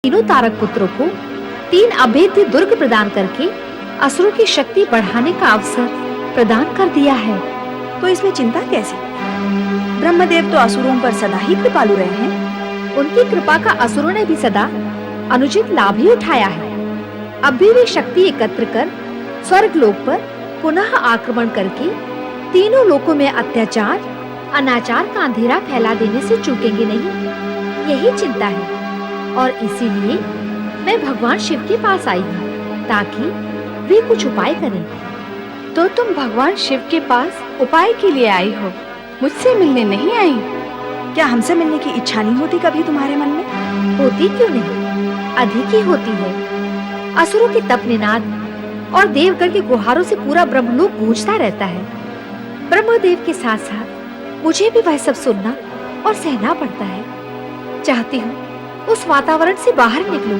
तीनों तारक पुत्रों को 3 अभेद्य दुर्ग प्रदान करके असुरों की शक्ति बढ़ाने का अवसर प्रदान कर दिया है। तो इसमें चिंता कैसी? ब्रह्मदेव तो असुरों पर सदा ही कृपालु रहे हैं। उनकी कृपा का असुरों ने भी सदा अनुचित लाभ ही उठाया है। अब भी वे शक्ति एकत्र कर स्वर्ग लोक पर पुनः आक्रमण करके तीनों लोकों में अत्याचार, अनाचार का अंधेरा फैला देने से चूकेंगे नहीं। यही चिंता है और इसीलिए मैं भगवान शिव के पास आई हूँ ताकि वे कुछ उपाय करें। तो तुम भगवान शिव के पास उपाय के लिए आई हो, मुझसे मिलने नहीं आई? क्या हमसे मिलने की इच्छा नहीं होती कभी तुम्हारे मन में? होती क्यों नहीं, अधिक ही होती है। असुरों के तप निनाद और देवगण के गुहारों से पूरा ब्रह्मलोक गूंजता रहता है। ब्रह्मदेव के साथ साथ मुझे भी वह सब सुनना और सहना पड़ता है। चाहती हूँ उस वातावरण से बाहर निकलूं,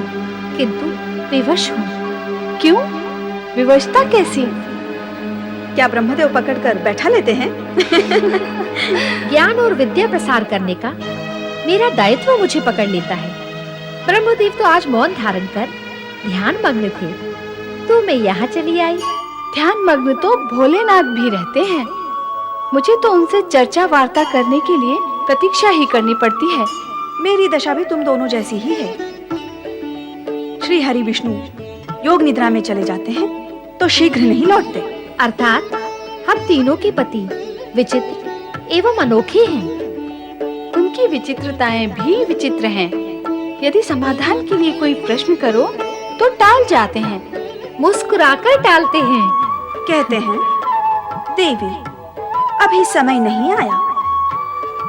किंतु विवश हूँ। क्यों? विवशता कैसी? क्या ब्रह्मदेव पकड़कर बैठा लेते हैं? ज्ञान और विद्या प्रसार करने का मेरा दायित्व मुझे पकड़ लेता है। ब्रह्मदेव तो आज मौन धारण कर ध्यान मग्न थे, तो मैं यहाँ चली आई। ध्यान मग्न तो भोलेनाथ भी रहते हैं। मुझे तो उनसे चर्चा वार्ता करने के लिए प्रतीक्षा ही करनी पड़ती है। मेरी दशा भी तुम दोनों जैसी ही है। श्री हरि विष्णु योग निद्रा में चले जाते हैं तो शीघ्र नहीं लौटते। अर्थात हम तीनों के पति विचित्र एवं अनोखे हैं। उनकी विचित्रताएं भी विचित्र हैं। यदि समाधान के लिए कोई प्रश्न करो तो टाल जाते हैं, मुस्कुराकर टालते हैं। कहते हैं, देवी अभी समय नहीं आया,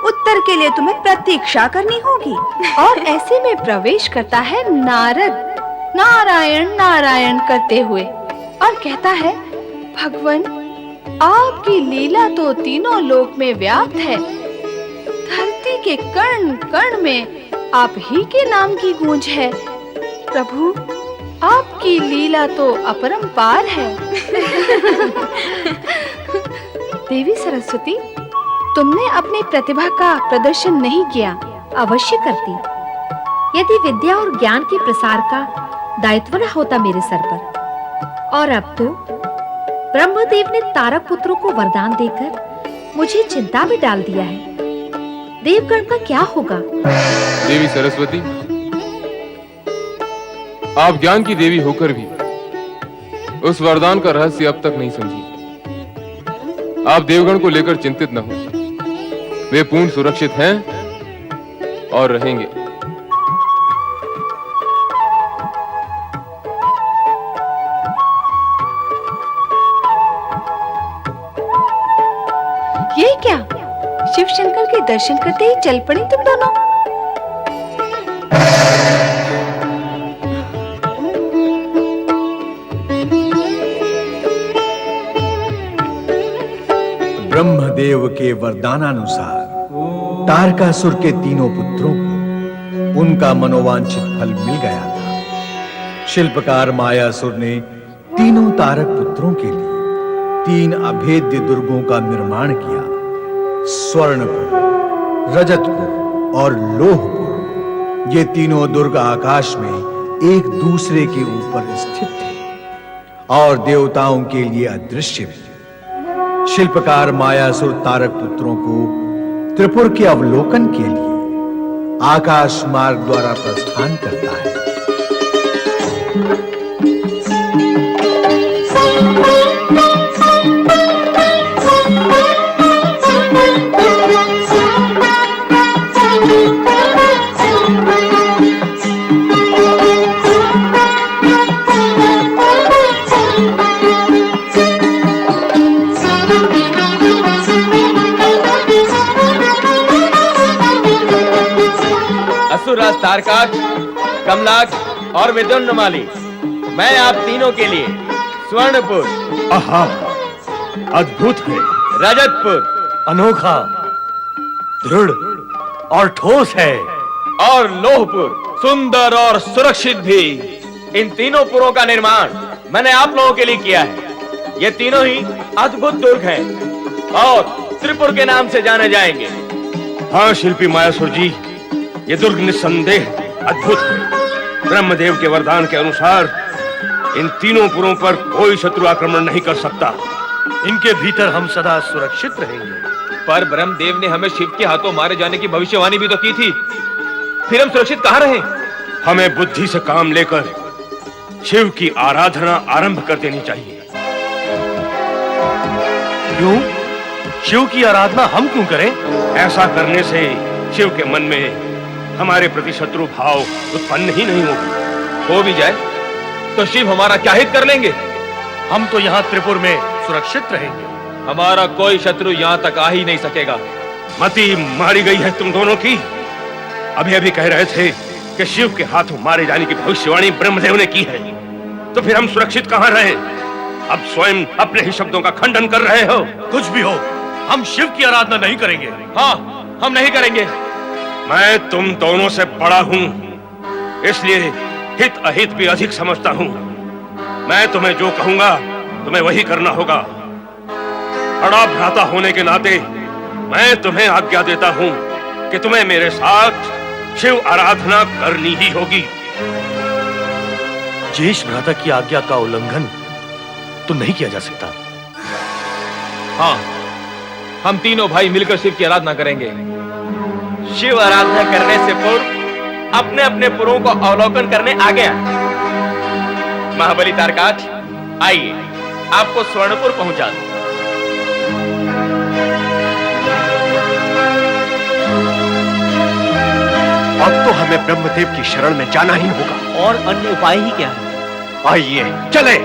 उत्तर के लिए तुम्हें प्रतीक्षा करनी होगी। और ऐसे में प्रवेश करता है नारद, नारायण नारायण करते हुए, और कहता है, भगवन आपकी लीला तो तीनों लोक में व्याप्त है। धरती के कण कण में आप ही के नाम की गूंज है। प्रभु आपकी लीला तो अपरंपार है। देवी सरस्वती, तुमने अपनी प्रतिभा का प्रदर्शन नहीं किया। अवश्य करती, यदि विद्या और ज्ञान के प्रसार का दायित्व न होता मेरे सर पर। और अब तो ब्रह्मदेव ने तारक पुत्रों को वरदान देकर मुझे चिंता में डाल दिया है। देवगण का क्या होगा? देवी सरस्वती, आप ज्ञान की देवी होकर भी उस वरदान का रहस्य अब तक नहीं समझी। आप देवगण को लेकर चिंतित न हो, वे पूर्ण सुरक्षित हैं और रहेंगे। ये क्या? शिव शंकर के दर्शन करते ही चल पड़ी तुम दोनों। ब्रह्मदेव के वरदानानुसार तारकासुर के तीनों पुत्रों को उनका मनोवांछित फल मिल गया था। शिल्पकार मायासुर ने तीनों तारक पुत्रों के लिए 3 अभेद्य दुर्गों का निर्माण किया। स्वर्णपुर, रजतपुर और लोहपुर, ये तीनों दुर्ग आकाश में एक दूसरे के ऊपर स्थित थे और देवताओं के लिए अदृश्य भी। शिल्पकार मायासुर तारक पुत्रों को त्रिपुर के अवलोकन के लिए आकाश मार्ग द्वारा प्रस्थान करता है। असुरराज तारकाक्ष, कमलाक्ष और विद्युन्माली, मैं आप तीनों के लिए स्वर्णपुर, आहा, अद्भुत है। रजतपुर, अनोखा, दृढ़ और ठोस है। और लोहपुर, सुंदर और सुरक्षित भी। इन तीनों पुरों का निर्माण मैंने आप लोगों के लिए किया है। ये तीनों ही अद्भुत दुर्ग हैं और त्रिपुर के नाम से जाने जाएंगे। हाँ शिल्पी मायासुर जी, ये दुर्ग निस्संदेह अद्भुत है। ब्रह्मदेव के वरदान के अनुसार इन तीनों पुरों पर कोई शत्रु आक्रमण नहीं कर सकता। इनके भीतर हम सदा सुरक्षित रहेंगे। पर ब्रह्मदेव ने हमें शिव के हाथों मारे जाने की भविष्यवाणी भी तो की थी, फिर हम सुरक्षित कहां रहे? हमें बुद्धि से काम लेकर शिव की आराधना आरंभ कर देनी चाहिए। क्यों? शिव की आराधना हम क्यों करें? ऐसा करने से शिव के मन में हमारे प्रति शत्रु भाव उत्पन्न ही नहीं होगा। हो भी जाए तो शिव हमारा क्या हित कर लेंगे? हम तो यहाँ त्रिपुर में सुरक्षित रहेंगे। हमारा कोई शत्रु यहाँ तक आ ही नहीं सकेगा। मति मारी गई है तुम दोनों की। अभी अभी कह रहे थे कि शिव के हाथों मारे जाने की भविष्यवाणी ब्रह्मदेव ने की है, तो फिर हम सुरक्षित कहां रहे? अब स्वयं अपने ही शब्दों का खंडन कर रहे हो। कुछ भी हो, हम शिव की आराधना नहीं करेंगे। हाँ, हम नहीं करेंगे। मैं तुम दोनों से बड़ा हूं, इसलिए हित अहित भी अधिक समझता हूं। मैं तुम्हें जो कहूंगा तुम्हें वही करना होगा। बड़ा भ्राता होने के नाते मैं तुम्हें आज्ञा देता हूं कि तुम्हें मेरे साथ शिव आराधना करनी ही होगी। ज्येष्ठ भ्राता की आज्ञा का उल्लंघन तो नहीं किया जा सकता। हाँ, हम तीनों भाई मिलकर शिव की आराधना करेंगे। शिव आराधना करने से पूर्व अपने अपने पुरों को अवलोकन करने आ गया। महाबली तारकाक्ष, आइए आपको स्वर्णपुर पहुंचा दूं। अब तो हमें ब्रह्मदेव की शरण में जाना ही होगा। और अन्य उपाय ही क्या है? आइए चले।